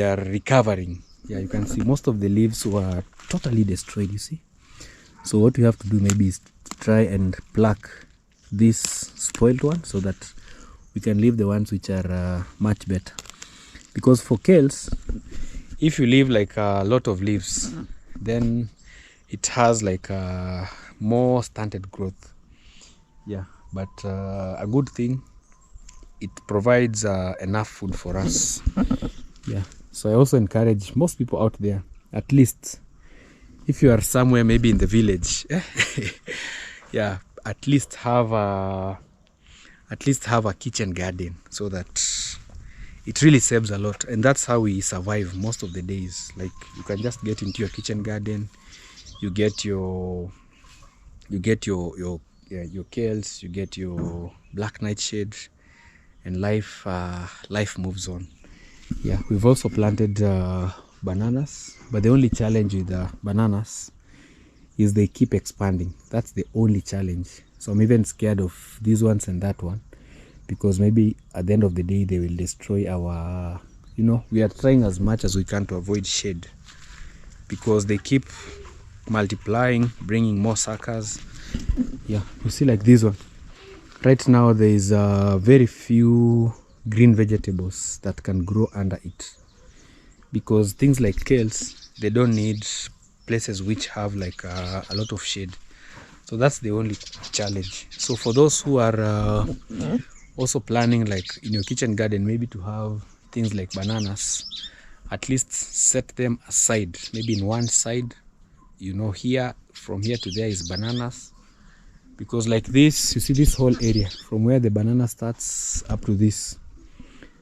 are recovering. Yeah, you can see most of the leaves were totally destroyed, you see. So what we have to do maybe is to try and pluck this spoiled one, so that we can leave the ones which are much better. because for kales, if you leave like a lot of leaves, then it has like a more stunted growth. Yeah, but a good thing, it provides enough food for us. Yeah, so I also encourage most people out there, at least if you are somewhere maybe in the village, yeah, at least have a kitchen garden, so that it really saves a lot. And that's how we survive most of the days. Like, you can just get into your kitchen garden, you get your kales, you get your black nightshade, and life moves on. Yeah, we've also planted bananas, but the only challenge with the bananas is they keep expanding. That's the only challenge. So I'm even scared of these ones and that one, because maybe at the end of the day they will destroy our, we are trying as much as we can to avoid shade, because they keep multiplying, bringing more suckers. Yeah, you see, like this one right now, there is very few green vegetables that can grow under it, because things like kales, they don't need places which have like a lot of shade. So that's the only challenge. So for those who are also planning, like in your kitchen garden, maybe to have things like bananas, at least set them aside. Maybe in one side, here, from here to there is bananas, because like this, you see this whole area from where the banana starts up to this,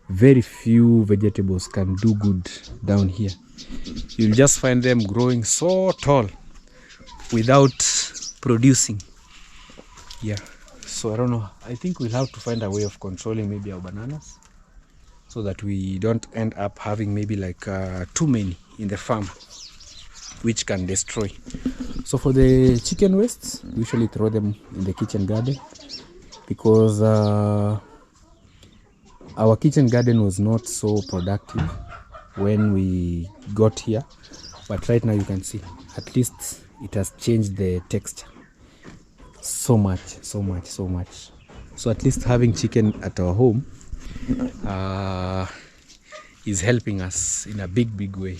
very few vegetables can do good down here. You'll just find them growing so tall without producing. Yeah, so I don't know, I think we'll have to find a way of controlling maybe our bananas, so that we don't end up having maybe like too many in the farm, which can destroy. So for the chicken wastes, we usually throw them in the kitchen garden, because our kitchen garden was not so productive when we got here, but right now you can see at least it has changed the texture so much. So at least having chicken at our home is helping us in a big way.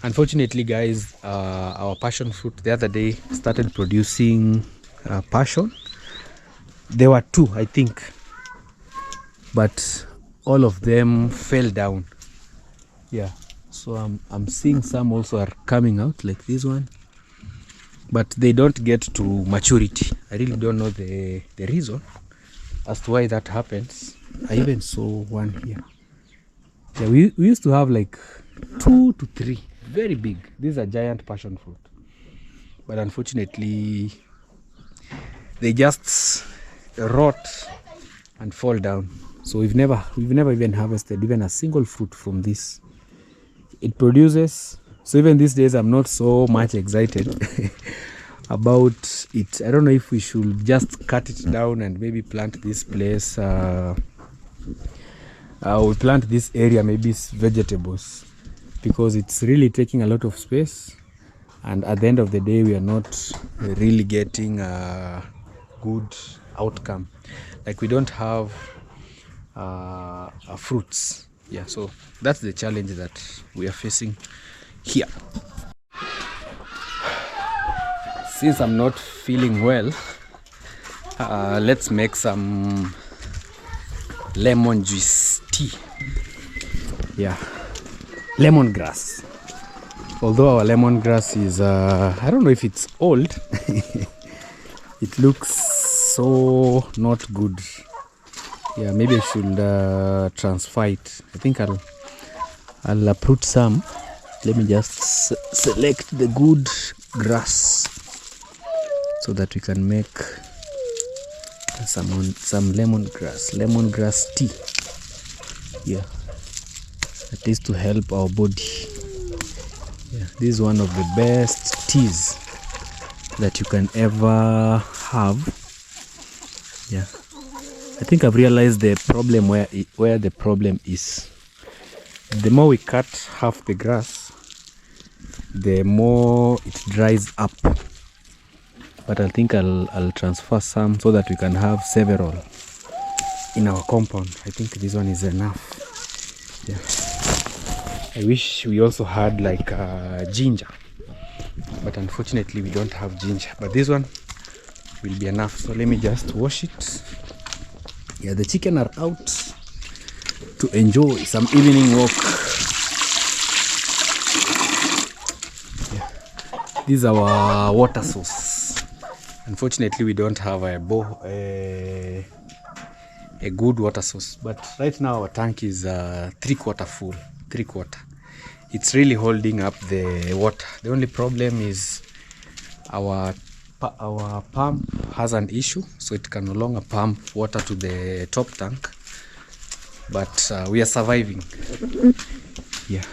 Unfortunately, guys, our passion fruit the other day started producing passion. There were 2, I think, but all of them fell down. Yeah, so I'm seeing some also are coming out, like this one, but they don't get to maturity. I really don't know the reason as to why that happens. I even saw one here. Yeah, we used to have like 2 to 3 very big. These are giant passion fruit, but unfortunately they just rot and fall down. So we've never even harvested even a single fruit from this. It produces, so even these days I'm not so much excited about it. I don't know if we should just cut it down and maybe plant this place. We plant this area, maybe vegetables, because it's really taking a lot of space, and at the end of the day we are not really getting a good outcome. Like, we don't have fruits. Yeah, so that's the challenge that we are facing here. Since I'm not feeling well, let's make some lemon juice tea. Yeah, lemongrass. Although our lemongrass is I don't know if it's old. It looks so not good. Yeah, maybe I should transfer it. I think I'll uproot some. Let me just select the good grass so that we can make some lemongrass tea. Yeah, at least to help our body. Yeah, this is one of the best teas that you can ever have. Yeah, I think I've realized the problem where the problem is. The more we cut half the grass, the more it dries up. But I think I'll transfer some so that we can have several in our compound. I think this one is enough. Yeah. I wish we also had like ginger, but unfortunately we don't have ginger, but this one will be enough. So let me just wash it. Yeah, the chicken are out to enjoy some evening walk. Yeah. This is our water source. Unfortunately we don't have a good water source, but right now our tank is 3/4 full. 3/4. It's really holding up the water. The only problem is our pump has an issue, so it can no longer pump water to the top tank, but we are surviving. Yeah,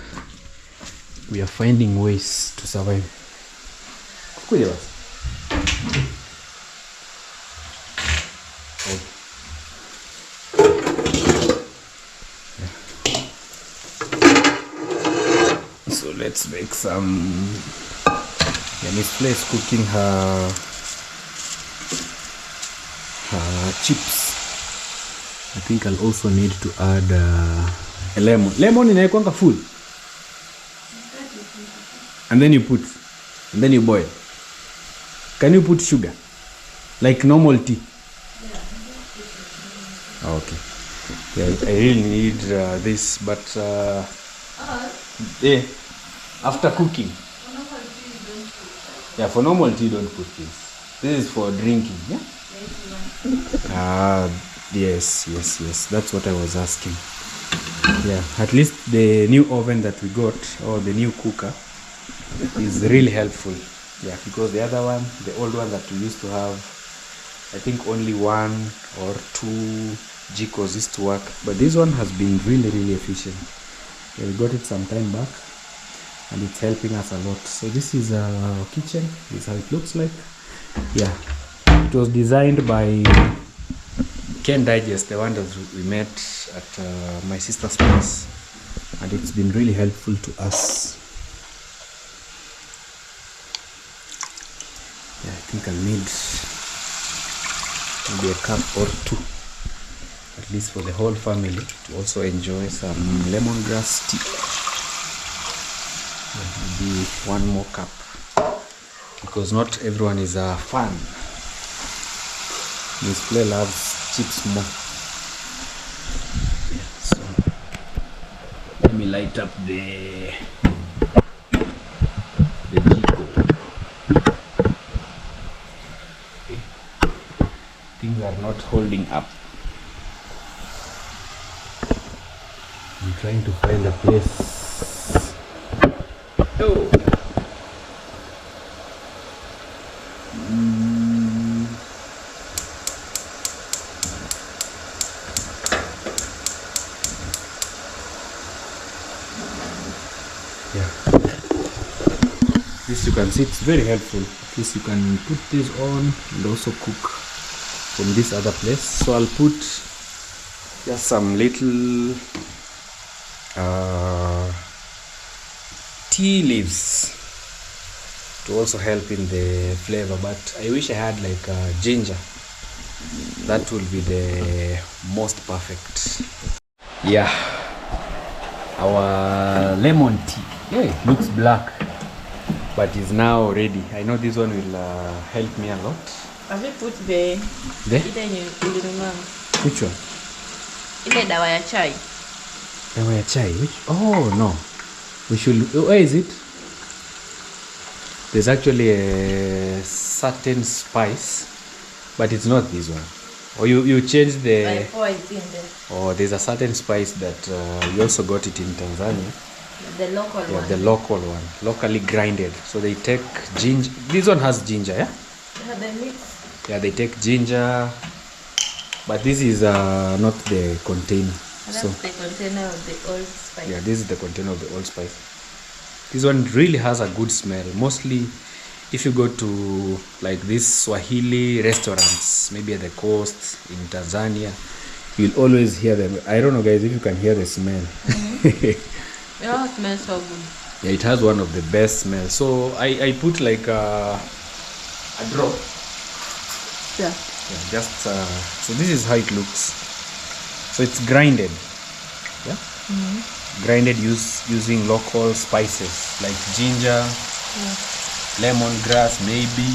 we are finding ways to survive. So let's make some. Miss Play is cooking her chips. I think I'll also need to add a lemon. Lemon inaekwanga full, and then you boil. Can you put sugar like normal tea? Okay. Yeah, I really need this, but yeah, after cooking. Yeah, for normal tea don't put this. This is for drinking, yeah? Yes. That's what I was asking. Yeah, at least the new oven that we got, or the new cooker, is really helpful. Yeah, because the other one, the old one that we used to have, I think only 1 or 2 jikos used to work. But this one has been really efficient. Yeah, we got it some time back, and it's helping us a lot. So this is our kitchen. This is how it looks like. Yeah, it was designed by Ken Digest, the one that we met at my sister's place, and it's been really helpful to us. Yeah, I think I'll need maybe a cup or 2, at least for the whole family to also enjoy some lemongrass tea. Maybe 1 more cup, because not everyone is a fan. Miss Play loves chips more. So let me light up the jiko. Okay. Things are not holding up. I'm trying to find a place. Oh. Yeah. This you can see, it's very helpful. At least you can put this on and also cook from this other place. So I'll put just some little tea leaves to also help in the flavor, but I wish I had like ginger. That will be the most perfect. Yeah, our lemon tea, yeah, it looks black but is now ready. I know this one will help me a lot. Have you put the Which one? ile dawa ya chai? Dawa ya chai? Which? Oh no, we should. Where is it? There's actually a certain spice, but it's not this one. Or you change the. It's in there. Oh, there's a certain spice that we also got it in Tanzania. The local one. Yeah, the local one, locally grinded. So they take ginger. This one has ginger, yeah. Yeah, the mix. Yeah, they take ginger, but this is not the container. That's so the container of the old spice. yeah, this is the container of the old spice. This one really has a good smell. Mostly, if you go to like these Swahili restaurants, maybe at the coast in Tanzania, you'll always hear them. I don't know, guys, if you can hear the smell. Yeah, it smells so good. Yeah, it has one of the best smells. So I put like a drop. Yeah. Yeah, just so this is how it looks. So it's grinded. Yeah. grinded using local spices like ginger, lemongrass maybe,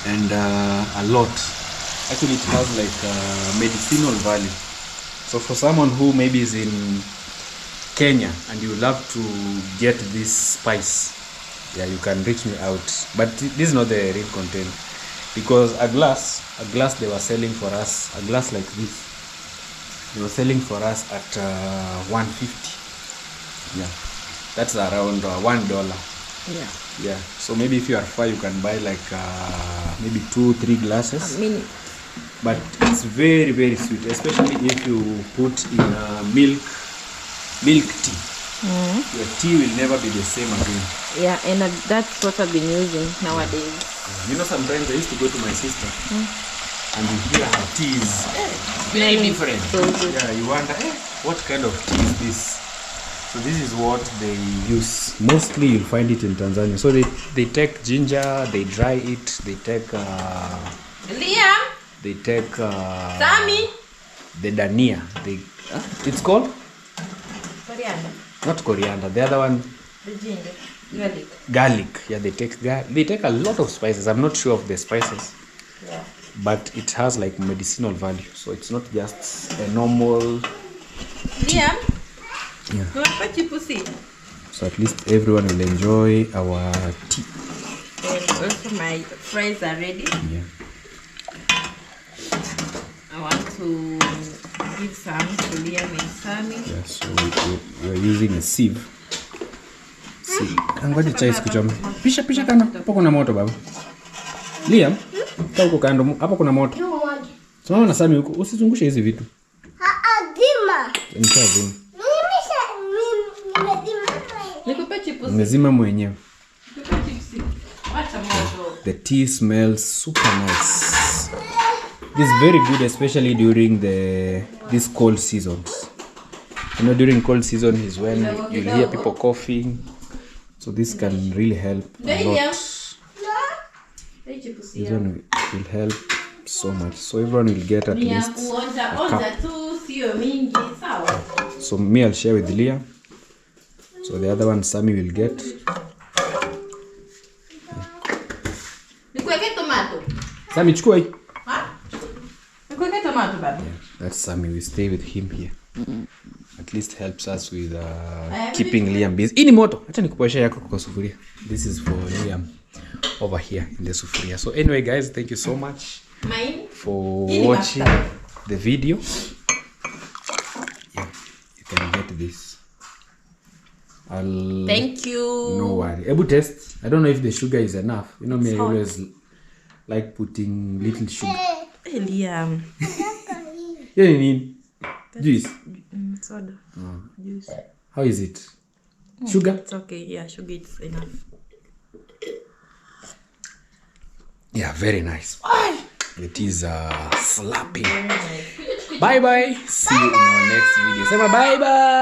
and a lot. Actually it has like medicinal value. So for someone who maybe is in Kenya and you love to get this spice, yeah, you can reach me out. But this is not the real content, because a glass they were selling for us, a glass like this, they were selling for us at 150. Yeah, that's around $1. Yeah, so maybe if you are far, you can buy like maybe 2-3 glasses. But it's very, very sweet, especially if you put in milk tea. Your tea will never be the same again. Yeah, and that's what I've been using nowadays. You know, sometimes I used to go to my sister and you hear her tea is very different. So good. Yeah, you wonder, what kind of tea is this? So this is what they use. Mostly you'll find it in Tanzania. So they take ginger, they dry it, they take Liam, Sammy, the dania. It's called coriander. Not coriander. The other one, The ginger, garlic. Yeah, they take a lot of spices. I'm not sure of the spices. Yeah. But it has like medicinal value. So it's not just a normal. Liam, Yeah. So at least everyone will enjoy our tea. and also my fries are ready. Yeah. I want to give some to Liam and Sammy. Yeah, so we're using a sieve. Ngoja chai sikuchome. Pisha kando. Hapo kuna moto baba. Liam, kaa huko kando. Hapo kuna moto. Simama na Sami huko. Usizungushe hizi vitu. Nishazima. Nikupe chips. Nimezima mwenyewe. The tea smells super nice. This is very good, especially during these cold seasons. You know, during cold season is when you'll hear people coughing. So this can really help a lot. This one will help so much. So everyone will get at least a cup. So me, I'll share with Leah. So the other one, Sammy will get. Sammy, chukua hii. Yeah, that's Sammy. We stay with him here. At least helps us with keeping Liam busy. Hii ni moto. Acha nikupoesha yako kwa sufuria. This is for Liam over here in the sufuria. So anyway, guys, thank you so much for watching the video. Yeah, you can get this. Thank you. No worry. Ebu test. I don't know if the sugar is enough. You know me, I always like putting little sugar. Liam. Yeah, you need juice. Soda. Juice. How is it? Sugar? It's okay. Yeah, sugar is enough. Yeah, very nice. It is slapping. Bye bye. See you in our next video. Say bye bye.